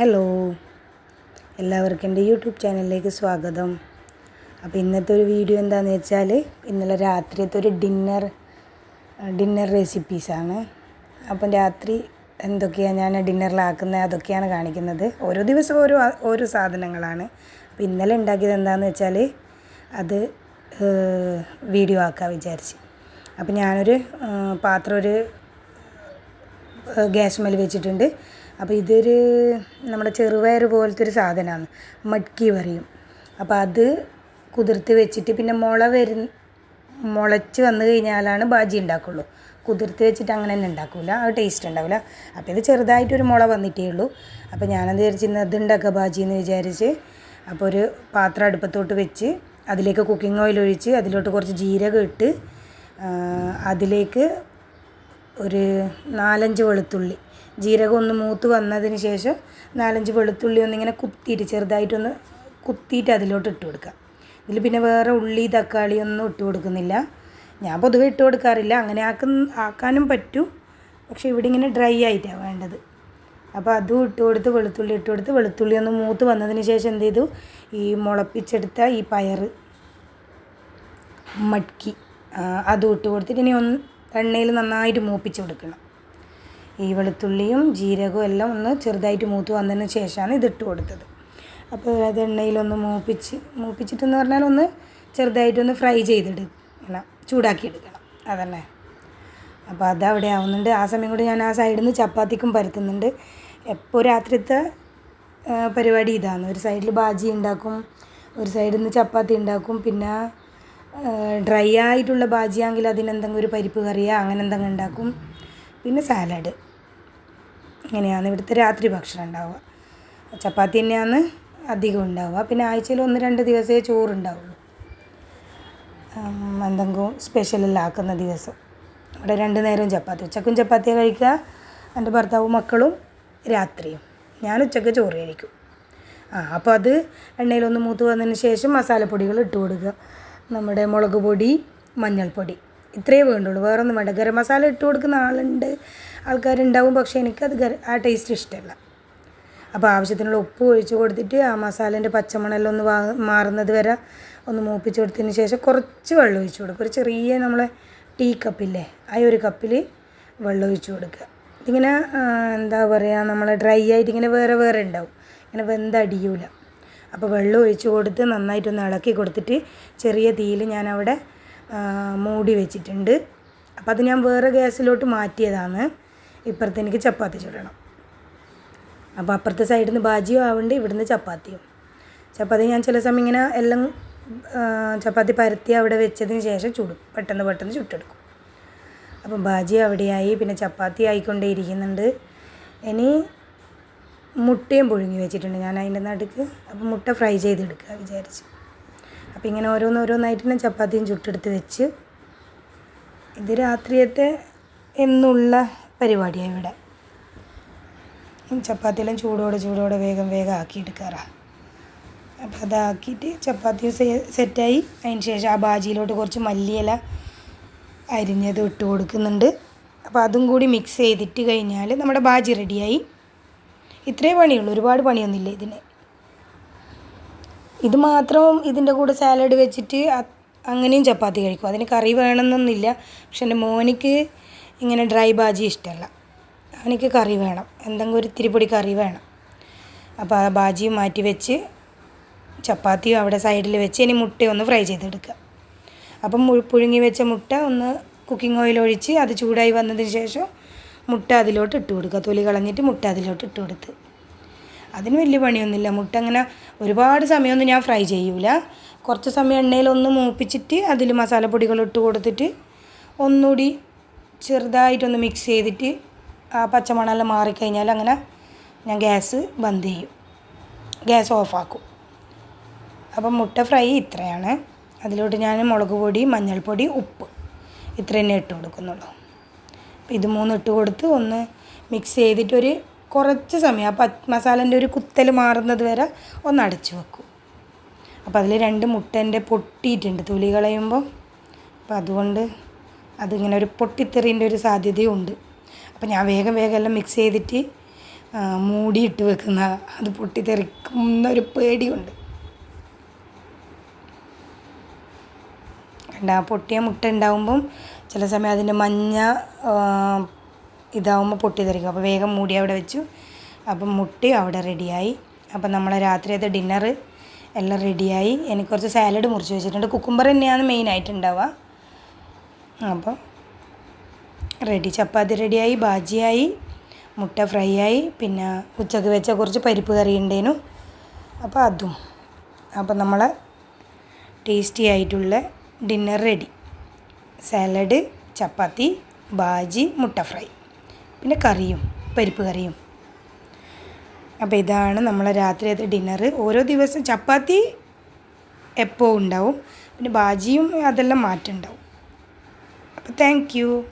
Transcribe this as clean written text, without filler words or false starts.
Hello, എല്ലാവർക്കും എൻ്റെ YouTube ചാനലിലേക്ക് സ്വാഗതം. അപ്പോൾ ഇന്നത്തെ ഒരു വീഡിയോ എന്താണെന്ന് വെച്ചാൽ ഇന്നലെ രാത്രിയത്തെ ഒരു ഡിന്നർ റെസിപ്പീസാണ്. അപ്പം രാത്രി എന്തൊക്കെയാണ് ഞാൻ ഡിന്നറിലാക്കുന്നത് അതൊക്കെയാണ് കാണിക്കുന്നത്. ഓരോ ദിവസവും ഓരോ സാധനങ്ങളാണ്. അപ്പോൾ ഇന്നലെ ഉണ്ടാക്കിയത് എന്താണെന്ന് വെച്ചാൽ അത് വീഡിയോ ആക്കാൻ വിചാരിച്ച്. അപ്പോൾ ഞാനൊരു പാത്രം ഗ്യാസ് മേൽ വെച്ചിട്ടുണ്ട്. അപ്പോൾ ഇതൊരു നമ്മുടെ ചെറുപയർ പോലത്തെ ഒരു സാധനമാണ്, മട്ക്കി പറയും. അപ്പോൾ അത് കുതിർത്ത് വെച്ചിട്ട് പിന്നെ മുളച്ച് വന്നു കഴിഞ്ഞാലാണ് ബാജി ഉണ്ടാക്കുള്ളൂ. കുതിർത്ത് വെച്ചിട്ട് അങ്ങനെ തന്നെ ഉണ്ടാക്കില്ല, അത് ടേസ്റ്റ് ഉണ്ടാവില്ല. അപ്പോൾ ഇത് ചെറുതായിട്ടൊരു മുള വന്നിട്ടേ ഉള്ളൂ. അപ്പോൾ ഞാനെന്ത് വിചാരിച്ചിരുന്നത് അത് ഉണ്ടാക്കുക ബാജി എന്ന് വിചാരിച്ച്. അപ്പോൾ ഒരു പാത്രം അടുപ്പത്തോട്ട് വെച്ച് അതിലേക്ക് കുക്കിംഗ് ഓയിൽ ഒഴിച്ച് അതിലോട്ട് കുറച്ച് ജീരകം ഇട്ട് അതിലേക്ക് ഒരു 4-5 വെളുത്തുള്ളി, ജീരകം ഒന്ന് മൂത്ത് വന്നതിന് ശേഷം 4-5 വെളുത്തുള്ളി ഒന്നിങ്ങനെ കുത്തിയിട്ട് ചെറുതായിട്ടൊന്ന് കുത്തിയിട്ട് അതിലോട്ട് ഇട്ട് കൊടുക്കുക. ഇതിൽ പിന്നെ വേറെ ഉള്ളി തക്കാളി ഒന്നും ഇട്ട് കൊടുക്കുന്നില്ല. ഞാൻ പൊതുവെ ഇട്ട് കൊടുക്കാറില്ല, അങ്ങനെ ആക്കാനും പറ്റും. പക്ഷേ ഇവിടെ ഇങ്ങനെ ഡ്രൈ ആയിട്ടാണ് വേണ്ടത്. അപ്പോൾ അതും ഇട്ട് കൊടുത്ത് വെളുത്തുള്ളി ഒന്ന് മൂത്ത് വന്നതിന് ശേഷം എന്ത് ചെയ്തു, ഈ മുളപ്പിച്ചെടുത്ത ഈ പയർ മട്ക്കി അതും ഇട്ട് കൊടുത്തിട്ട് ഇനി ഒന്ന് എണ്ണയിൽ നന്നായിട്ട് മൂപ്പിച്ച് കൊടുക്കണം. ഈ വെളുത്തുള്ളിയും ജീരകവും എല്ലാം ഒന്ന് ചെറുതായിട്ട് മൂത്ത് വന്നതിന് ശേഷമാണ് ഇതിട്ട് കൊടുത്തത്. അപ്പോൾ അത് എണ്ണയിലൊന്ന് മൂപ്പിച്ചിട്ടെന്ന് പറഞ്ഞാൽ ഒന്ന് ചെറുതായിട്ടൊന്ന് ഫ്രൈ ചെയ്തെടുക്കണം, ചൂടാക്കി എടുക്കണം, അതന്നെ. അപ്പോൾ അതവിടെ ആവുന്നുണ്ട്. ആ സമയം കൂടി ഞാൻ ആ സൈഡിൽ നിന്ന് ചപ്പാത്തിക്കും പരത്തുന്നുണ്ട്. എപ്പോൾ രാത്രിത്തെ പരിപാടി ഇതാണ്. ഒരു സൈഡിൽ ബാജി ഉണ്ടാക്കും, ഒരു സൈഡിൽ നിന്ന് ചപ്പാത്തി ഉണ്ടാക്കും. പിന്നെ ഡ്രൈ ആയിട്ടുള്ള ബാജിയാണെങ്കിൽ അതിനെന്തെങ്കിലും ഒരു പരിപ്പ് കറിയോ അങ്ങനെ എന്തെങ്കിലും ഉണ്ടാക്കും. പിന്നെ സാലഡ്. ഇങ്ങനെയാണ് ഇവിടുത്തെ രാത്രി ഭക്ഷണം ഉണ്ടാവുക. ചപ്പാത്തി തന്നെയാണ് അധികം ഉണ്ടാവുക. പിന്നെ ആഴ്ചയിൽ 1-2 ദിവസമേ ചോറുണ്ടാവുള്ളൂ, എന്തെങ്കിലും സ്പെഷ്യലെല്ലാം ആക്കുന്ന ദിവസം. ഇവിടെ 2 നേരവും ചപ്പാത്തി, ഉച്ചക്കും ചപ്പാത്തിയെ കഴിക്കുക, എൻ്റെ ഭർത്താവും മക്കളും രാത്രിയും. ഞാൻ ഉച്ചയ്ക്ക് ചോറ് കഴിക്കും. അപ്പോൾ അത് എണ്ണയിലൊന്ന് മൂത്ത് വന്നതിന് ശേഷം മസാലപ്പൊടികൾ ഇട്ട് കൊടുക്കുക. നമ്മുടെ മുളക് പൊടി, മഞ്ഞൾപ്പൊടി, ഇത്രയേ വേണ്ടുള്ളൂ, വേറെ ഒന്നും വേണ്ട. ഗരം മസാല ഇട്ട് കൊടുക്കുന്ന ആൾക്കാരുണ്ടാവും, പക്ഷേ എനിക്കത് ആ ടേസ്റ്റ് ഇഷ്ടമല്ല. അപ്പോൾ ആവശ്യത്തിനുള്ള ഉപ്പ് ഒഴിച്ച് കൊടുത്തിട്ട് ആ മസാലേൻ്റെ പച്ചമണെല്ലാം ഒന്ന് മാറുന്നത് വരെ ഒന്ന് മൂപ്പിച്ച് കൊടുത്തതിന് ശേഷം കുറച്ച് വെള്ളം ഒഴിച്ച് കൊടുക്കുക. ഒരു ചെറിയ നമ്മളെ ടീ കപ്പില്ലേ, ആ ഒരു കപ്പിൽ വെള്ളം ഒഴിച്ച് കൊടുക്കുക. ഇതിങ്ങനെ എന്താ പറയുക, നമ്മൾ ഡ്രൈ ആയിട്ട് ഇങ്ങനെ വേറെ ഉണ്ടാവും, ഇങ്ങനെ വെന്തടിയൂല. അപ്പോൾ വെള്ളം ഒഴിച്ച് കൊടുത്ത് നന്നായിട്ടൊന്ന് ഇളക്കി കൊടുത്തിട്ട് ചെറിയ തീയിൽ ഞാനവിടെ മൂടി വെച്ചിട്ടുണ്ട്. അപ്പോൾ അത് ഞാൻ വേറെ ഗ്യാസിലോട്ട് മാറ്റിയതാണ്. ഇപ്പുറത്ത് എനിക്ക് ചപ്പാത്തി ചുടണം. അപ്പോൾ അപ്പുറത്തെ സൈഡിൽ നിന്ന് ബാജിയും ആവുന്നുണ്ട്, ഇവിടുന്ന് ചപ്പാത്തിയും. ചപ്പാത്തി ഞാൻ ചില സമയം ഇങ്ങനെ എല്ലാം ചപ്പാത്തി പരത്തി അവിടെ വെച്ചതിന് ശേഷം ചുടും, പെട്ടെന്ന് ചുട്ടെടുക്കും. അപ്പം ബാജി അവിടെയായി, പിന്നെ ചപ്പാത്തി ആയിക്കൊണ്ടേ ഇരിക്കുന്നുണ്ട്. ഇനി മുട്ടയും പുഴുങ്ങി വെച്ചിട്ടുണ്ട് ഞാൻ അതിൻ്റെ നടുക്ക്. അപ്പോൾ മുട്ട ഫ്രൈ ചെയ്തെടുക്കുക വിചാരിച്ച്. അപ്പോൾ ഇങ്ങനെ ഓരോന്നായിട്ട് തന്നെ ചപ്പാത്തിയും ചുട്ടെടുത്ത് വെച്ച്. ഇത് രാത്രിയത്തെ എന്നുള്ള പരിപാടിയാണ് ഇവിടെ. ചപ്പാത്തിയെല്ലാം ചൂടോടെ വേഗം ആക്കിയെടുക്കാറാണ്. അപ്പോൾ അതാക്കിയിട്ട് ചപ്പാത്തിയും സെറ്റായി. അതിന് ശേഷം ആ ബാജിയിലോട്ട് കുറച്ച് മല്ലിയില അരിഞ്ഞത് ഇട്ട് കൊടുക്കുന്നുണ്ട്. അപ്പോൾ അതും കൂടി മിക്സ് ചെയ്തിട്ട് കഴിഞ്ഞാൽ നമ്മുടെ ബാജി റെഡിയായി. ഇത്രേ പണിയുള്ളൂ, ഒരുപാട് പണിയൊന്നുമില്ല ഇതിന്. ഇത് മാത്രം ഇതിൻ്റെ കൂടെ സാലഡ് വെച്ചിട്ട് അങ്ങനെയും ചപ്പാത്തി കഴിക്കും. അതിന് കറി വേണമെന്നൊന്നുമില്ല. പക്ഷെ എൻ്റെ മോനിക്ക് ഇങ്ങനെ ഡ്രൈ ബാജി ഇഷ്ടമല്ല, അവനിക്ക് കറി വേണം, എന്തെങ്കിലും ഒരു ഇത്തിരി പൊടി കറി വേണം. അപ്പോൾ ആ ബാജിയും മാറ്റി വെച്ച് ചപ്പാത്തിയും അവിടെ സൈഡിൽ വെച്ച് ഇനി മുട്ടയൊന്ന് ഫ്രൈ ചെയ്തെടുക്കുക. അപ്പം പുഴുങ്ങി വെച്ച മുട്ട ഒന്ന് കുക്കിംഗ് ഓയിൽ ഒഴിച്ച് അത് ചൂടായി വന്നതിന് ശേഷം മുട്ട അതിലോട്ട് ഇട്ട് കൊടുക്കുക. തൊലി കളഞ്ഞിട്ട് മുട്ട അതിലോട്ട് ഇട്ട് കൊടുത്ത്. അതിന് വലിയ പണിയൊന്നുമില്ല. മുട്ട അങ്ങനെ ഒരുപാട് സമയമൊന്നും ഞാൻ ഫ്രൈ ചെയ്യൂല. കുറച്ച് സമയം എണ്ണയിലൊന്ന് മൂപ്പിച്ചിട്ട് അതിൽ മസാലപ്പൊടികൾ ഇട്ട് കൊടുത്തിട്ട് ഒന്നുകൂടി ചെറുതായിട്ടൊന്ന് മിക്സ് ചെയ്തിട്ട് ആ പച്ചമണമെല്ലാം മാറിക്കഴിഞ്ഞാൽ അങ്ങനെ ഞാൻ ഗ്യാസ് ബന്ദ് ചെയ്യും, ഗ്യാസ് ഓഫാക്കും. അപ്പം മുട്ട ഫ്രൈ ഇത്രയാണ്. അതിലോട്ട് ഞാൻ മുളക് പൊടി, മഞ്ഞൾപ്പൊടി, ഉപ്പ് ഇത്ര തന്നെ ഇട്ട് കൊടുക്കുന്നുള്ളൂ. അപ്പോൾ ഇത് 3 ഇട്ട് കൊടുത്ത് ഒന്ന് മിക്സ് ചെയ്തിട്ടൊരു കുറച്ച് സമയം ആ മസാലേൻ്റെ ഒരു കുത്തൽ മാറുന്നത് വരെ ഒന്ന് അടച്ച് വെക്കും. അപ്പോൾ അതിൽ 2 മുട്ടേൻ്റെ പൊട്ടിയിട്ടുണ്ട് തൊലി കളയുമ്പോൾ. അപ്പോൾ അതുകൊണ്ട് അതിങ്ങനെ ഒരു പൊട്ടിത്തെറിൻ്റെ ഒരു സാധ്യതയും ഉണ്ട്. അപ്പോൾ ഞാൻ വേഗം എല്ലാം മിക്സ് ചെയ്തിട്ട് മൂടിയിട്ട് വെക്കുന്ന അത് പൊട്ടിത്തെറിക്കുന്നൊരു പേടിയുണ്ട്. കണ്ട പൊട്ടിയ മുട്ട ഉണ്ടാവുമ്പം ചില സമയം അതിൻ്റെ മഞ്ഞ ഇതാവുമ്പോൾ പൊട്ടിത്തെറിക്കും. അപ്പോൾ വേഗം മൂടി അവിടെ വെച്ചു. അപ്പം മുട്ട അവിടെ റെഡിയായി. അപ്പം നമ്മളെ രാത്രിയത്തെ ഡിന്നറ് എല്ലാം റെഡിയായി. എനിക്ക് കുറച്ച് സാലഡ് മുറിച്ച് വെച്ചിട്ടുണ്ട്. കുക്കുംബർ തന്നെയാണ് മെയിനായിട്ട് ഉണ്ടാവുക. അപ്പം റെഡി. ചപ്പാത്തി റെഡിയായി, ബാജിയായി, മുട്ട ഫ്രൈ ആയി, പിന്നെ ഉച്ചക്ക് വെച്ച കുറച്ച് പരിപ്പ് കറി ഉണ്ടേനു. അപ്പോൾ അതും. അപ്പം നമ്മളെ ടേസ്റ്റി ആയിട്ടുള്ള ഡിന്നർ റെഡി. സാലഡ്, ചപ്പാത്തി, ബാജി, മുട്ട ഫ്രൈ, പിന്നെ കറിയും പരിപ്പ് കറിയും. അപ്പോൾ ഇതാണ് നമ്മളെ രാത്രിയത്തെ ഡിന്നർ. ഓരോ ദിവസം ചപ്പാത്തി എപ്പോൾ ഉണ്ടാവും, പിന്നെ ബാജിയും അതെല്ലാം മാറ്റമുണ്ടാവും. അപ്പോൾ താങ്ക് യു.